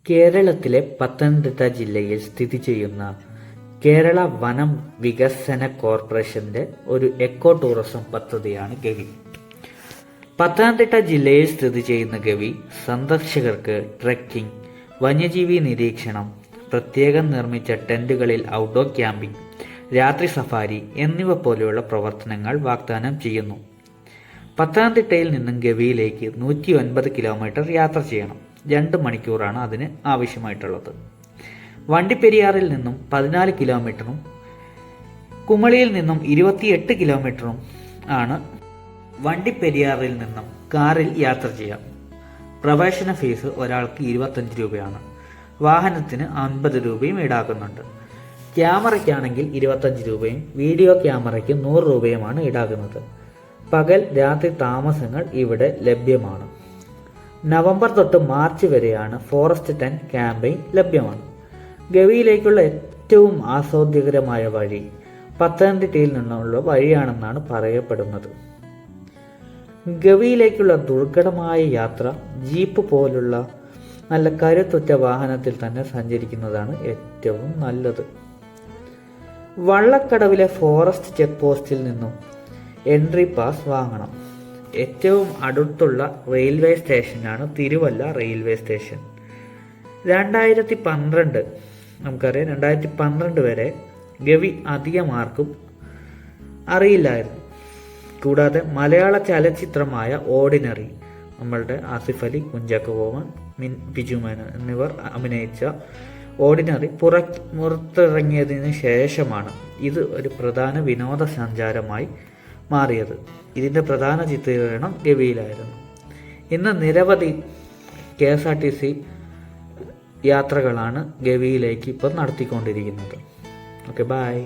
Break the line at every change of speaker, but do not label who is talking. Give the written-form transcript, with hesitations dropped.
കേരളത്തിലെ പത്തനംതിട്ട ജില്ലയിൽ സ്ഥിതി ചെയ്യുന്ന കേരള വനം വികസന കോർപ്പറേഷന്റെ ഒരു എക്കോ ടൂറിസം പദ്ധതിയാണ് ഗവി. പത്തനംതിട്ട ജില്ലയിൽ സ്ഥിതി ചെയ്യുന്ന ഗവി സന്ദർശകർക്ക് ട്രെക്കിംഗ്, വന്യജീവി നിരീക്ഷണം, പ്രത്യേകം നിർമ്മിച്ച ടെന്റുകളിൽ ഔട്ട്ഡോർ ക്യാമ്പിംഗ്, രാത്രി സഫാരി എന്നിവ പോലെയുള്ള പ്രവർത്തനങ്ങൾ വാഗ്ദാനം ചെയ്യുന്നു. പത്തനംതിട്ടയിൽ നിന്നും ഗവിയിലേക്ക് 109 കിലോമീറ്റർ യാത്ര ചെയ്യണം. 2 മണിക്കൂറാണ് അതിന് ആവശ്യമായിട്ടുള്ളത്. വണ്ടിപ്പെരിയാറിൽ നിന്നും 14 കിലോമീറ്ററും കുമളിയിൽ നിന്നും 28 കിലോമീറ്ററും ആണ്. വണ്ടിപ്പെരിയാറിൽ നിന്നും കാറിൽ യാത്ര ചെയ്യാം. പ്രവേശന ഫീസ് ഒരാൾക്ക് 25 രൂപയാണ്. വാഹനത്തിന് 50 രൂപയും ഈടാക്കുന്നുണ്ട്. ക്യാമറയ്ക്കാണെങ്കിൽ 25 രൂപയും വീഡിയോ ക്യാമറയ്ക്ക് 100 രൂപയുമാണ് ഈടാക്കുന്നത്. പകൽ രാത്രി താമസങ്ങൾ ഇവിടെ ലഭ്യമാണ്. നവംബർ തൊട്ട് മാർച്ച് വരെയാണ് ഫോറസ്റ്റ് ടെന്റ് ക്യാമ്പയിൻ ലഭ്യമാണ്. ഗവിയിലേക്കുള്ള ഏറ്റവും ആസ്വാദ്യകരമായ വഴി പത്തനംതിട്ടയിൽ നിന്നുള്ള വഴിയാണെന്നാണ് പറയപ്പെടുന്നത്. ഗവിയിലേക്കുള്ള ദുർഘടമായ യാത്ര ജീപ്പ് പോലുള്ള നല്ല കരുത്തുറ്റ വാഹനത്തിൽ തന്നെ സഞ്ചരിക്കുന്നതാണ് ഏറ്റവും നല്ലത്. വള്ളക്കടവിലെ ഫോറസ്റ്റ് ചെക്ക് പോസ്റ്റിൽ നിന്നും എൻട്രി പാസ് വാങ്ങണം. ഏറ്റവും അടുത്തുള്ള റെയിൽവേ സ്റ്റേഷനാണ് തിരുവല്ല റെയിൽവേ സ്റ്റേഷൻ. 2012 നമുക്കറിയാം, 2012 വരെ ഗവി അധികം ആർക്കും അറിയില്ലായിരുന്നു. കൂടാതെ മലയാള ചലച്ചിത്രമായ ഓർഡിനറി, നമ്മളുടെ ആസിഫ് അലി, കുഞ്ചാക്കോ ബോബൻ, ബിജു മേനോൻ എന്നിവർ അഭിനയിച്ച ഓർഡിനറി പുറത്തിറങ്ങിയതിന് ശേഷമാണ് ഇത് ഒരു പ്രധാന വിനോദസഞ്ചാരമായി മാറിയത്. ഇതിൻ്റെ പ്രധാന ചിത്രീകരണം ഗവിയിലായിരുന്നു. ഇന്ന് നിരവധി KSRTC യാത്രകളാണ് ഗവിയിലേക്ക് ഇപ്പോൾ നടത്തിക്കൊണ്ടിരിക്കുന്നത്. Okay, by.